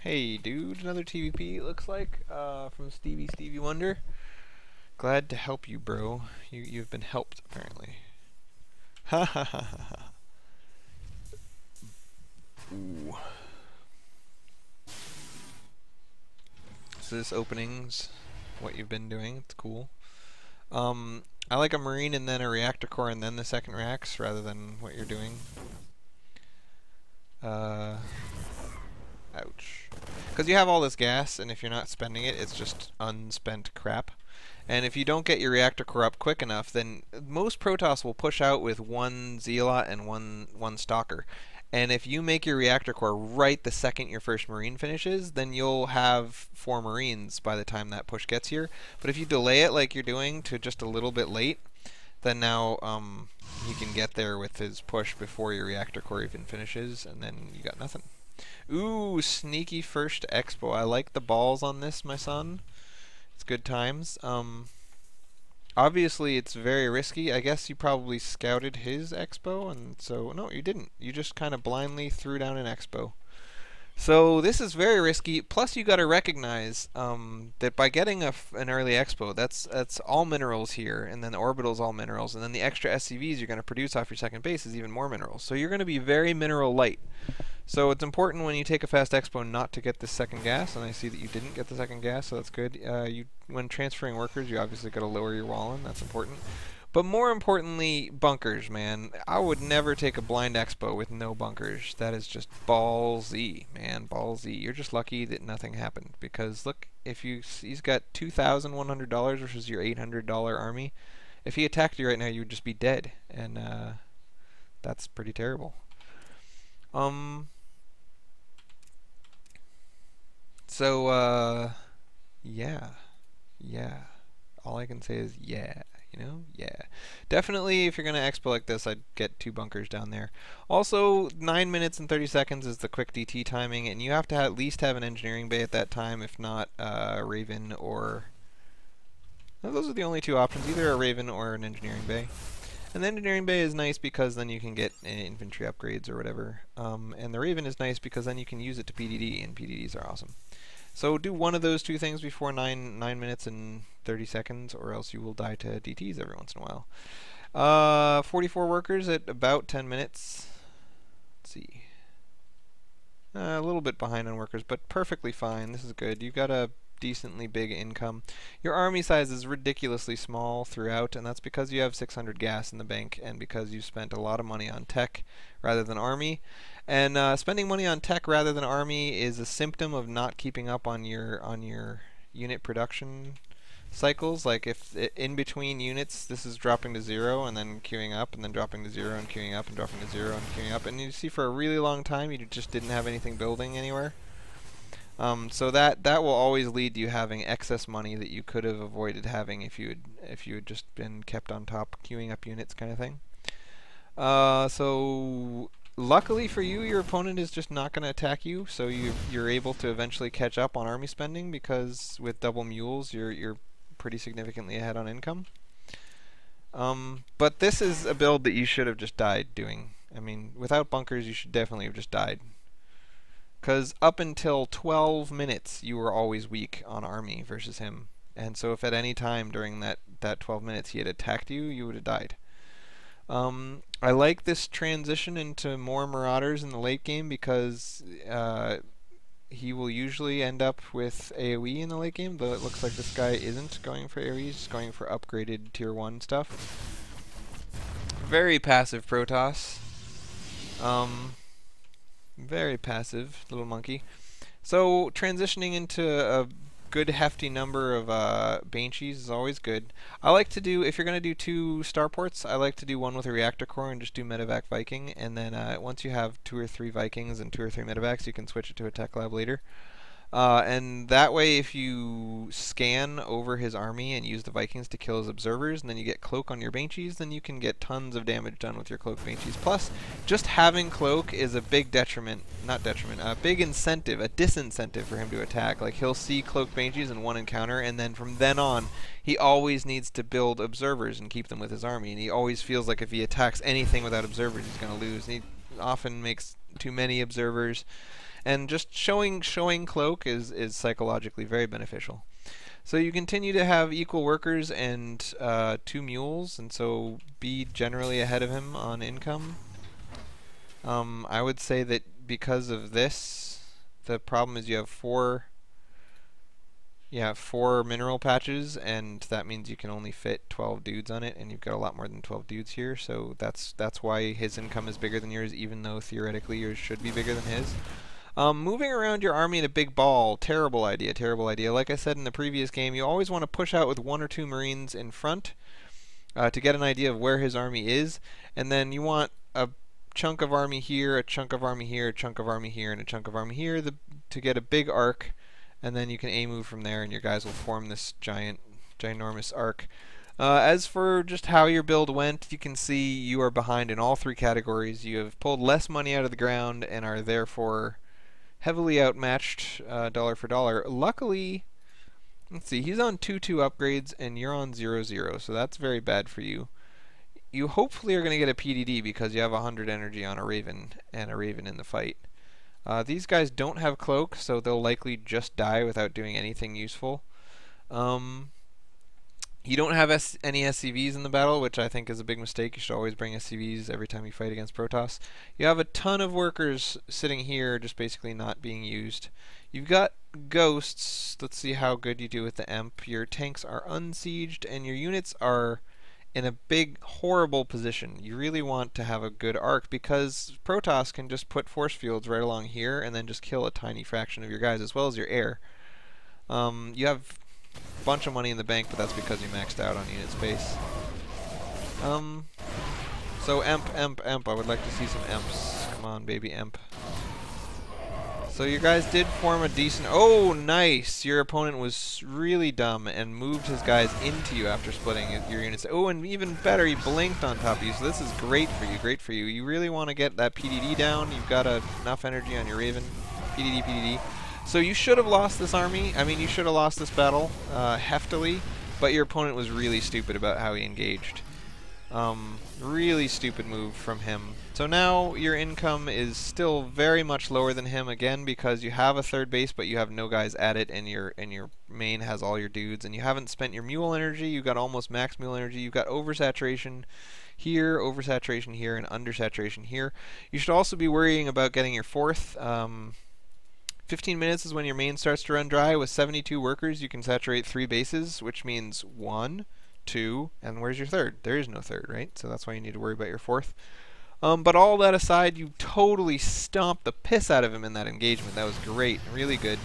Hey dude, another TVP it looks like from Stevie Wonder. Glad to help you, bro. You've been helped apparently. Ha ha ha ha ha. Ooh. So this opening's what you've been doing. It's cool. I like a marine and then a reactor core and then the second reacts rather than what you're doing. Ouch. Because you have all this gas, and if you're not spending it, it's just unspent crap. And if you don't get your reactor core up quick enough, then most Protoss will push out with one Zealot and one Stalker. And if you make your reactor core right the second your first Marine finishes, then you'll have 4 Marines by the time that push gets here. But if you delay it like you're doing to just a little bit late, then now he can get there with his push before your reactor core even finishes, and then you got nothing. Ooh, sneaky first expo. I like the balls on this, my son. It's good times. Obviously, it's very risky. I guess you probably scouted his expo, and so no, you didn't. You just kind of blindly threw down an expo. So this is very risky. Plus, you got to recognize that by getting an early expo, that's all minerals here, and then the orbital's all minerals, and then the extra SCVs you're going to produce off your second base is even more minerals. So you're going to be very mineral light. So it's important when you take a fast expo not to get the second gas, and I see that you didn't get the second gas, so that's good. When transferring workers, you obviously got to lower your wall-in. That's important. But more importantly, bunkers, man. I would never take a blind expo with no bunkers. That is just ballsy, man. Ballsy. You're just lucky that nothing happened. Because look, if he's got $2,100 versus your $800 army. If he attacked you right now, you would just be dead, and that's pretty terrible. So yeah. All I can say is yeah. Yeah. Definitely, if you're going to expo like this, I'd get 2 bunkers down there. Also, 9 minutes and 30 seconds is the quick DT timing, and you have to at least have an engineering bay at that time, if not Raven or... No, those are the only 2 options, either a Raven or an engineering bay. And the engineering bay is nice because then you can get infantry upgrades or whatever. And the Raven is nice because then you can use it to PDD, and PDDs are awesome. So do one of those 2 things before 9 minutes and 30 seconds, or else you will die to DTs every once in a while. 44 workers at about 10 minutes. Let's see. A little bit behind on workers, but perfectly fine. This is good. You've got a decently big income. Your army size is ridiculously small throughout, and that's because you have 600 gas in the bank, and because you spent a lot of money on tech rather than army. And spending money on tech rather than army is a symptom of not keeping up on your unit production cycles. Like if in between units this is dropping to 0 and then queuing up and then dropping to 0 and queuing up and dropping to 0 and queuing up, and you see for a really long time you just didn't have anything building anywhere. So that will always lead to you having excess money that you could have avoided having if you had just been kept on top queuing up units, kind of thing. So luckily for you, your opponent is just not going to attack you, so you're able to eventually catch up on army spending, because with double mules you're pretty significantly ahead on income. But this is a build that you should have just died doing. I mean, without bunkers you should definitely have just died. Because up until 12 minutes, you were always weak on army versus him. And so if at any time during that 12 minutes he had attacked you, you would have died. I like this transition into more Marauders in the late game because he will usually end up with AoE in the late game, though it looks like this guy isn't going for AoE, he's just going for upgraded tier 1 stuff. Very passive Protoss. Very passive little monkey. So transitioning into a good hefty number of Banshees is always good. I like to do, if you're going to do 2 starports, I like to do one with a reactor core and just do medevac Viking, and then once you have 2 or 3 Vikings and 2 or 3 medevacs, you can switch it to a tech lab later. And that way, if you scan over his army and use the Vikings to kill his observers, and then you get Cloak on your Banshees, then you can get tons of damage done with your Cloak Banshees. Plus, just having Cloak is a big detriment, not detriment, a big incentive, a disincentive for him to attack. Like, he'll see Cloak Banshees in one encounter, and then from then on, he always needs to build observers and keep them with his army, and he always feels like if he attacks anything without observers, he's going to lose. And he often makes too many observers. And just showing cloak is psychologically very beneficial. So you continue to have equal workers and 2 mules, and so be generally ahead of him on income. I would say that because of this, the problem is you have 4 mineral patches, and that means you can only fit 12 dudes on it, and you've got a lot more than 12 dudes here, so that's why his income is bigger than yours, even though theoretically yours should be bigger than his. Moving around your army in a big ball, terrible idea, terrible idea. Like I said in the previous game, you always want to push out with 1 or 2 Marines in front to get an idea of where his army is, and then you want a chunk of army here, a chunk of army here, a chunk of army here, and a chunk of army here to get a big arc, and then you can A-move from there, and your guys will form this ginormous arc. As for just how your build went, you can see you are behind in all 3 categories. You have pulled less money out of the ground and are therefore heavily outmatched dollar for dollar. Luckily, let's see, he's on 2-2 upgrades and you're on 0-0, so that's very bad for you. You hopefully are going to get a PDD because you have 100 energy on a Raven and a Raven in the fight. These guys don't have cloak, so they'll likely just die without doing anything useful. You don't have any SCVs in the battle, which I think is a big mistake. You should always bring SCVs every time you fight against Protoss. You have a ton of workers sitting here just basically not being used. You've got ghosts. Let's see how good you do with the Emp. Your tanks are unsieged, and your units are in a big, horrible position. You really want to have a good arc because Protoss can just put force fields right along here and then just kill a tiny fraction of your guys as well as your air. You have a bunch of money in the bank, but that's because you maxed out on unit space. So Emp. I would like to see some Emps. Come on, baby Emp. So you guys did form a decent... Oh, nice! Your opponent was really dumb and moved his guys into you after splitting your units. Oh, and even better, he blinked on top of you, so this is great for you, great for you. You really want to get that PDD down. You've got enough energy on your Raven. PDD. So you should have lost this army. I mean, you should have lost this battle heftily, but your opponent was really stupid about how he engaged. Really stupid move from him. So now your income is still very much lower than him, again because you have a 3rd base but you have no guys at it, and your main has all your dudes, and you haven't spent your mule energy. You've got almost max mule energy. You've got oversaturation here, oversaturation here, and undersaturation here. You should also be worrying about getting your 4th. 15 minutes is when your main starts to run dry. With 72 workers, you can saturate 3 bases, which means 1, 2, and where's your 3rd? There is no 3rd, right? So that's why you need to worry about your 4th. But all that aside, you totally stomped the piss out of him in that engagement. That was great, really good.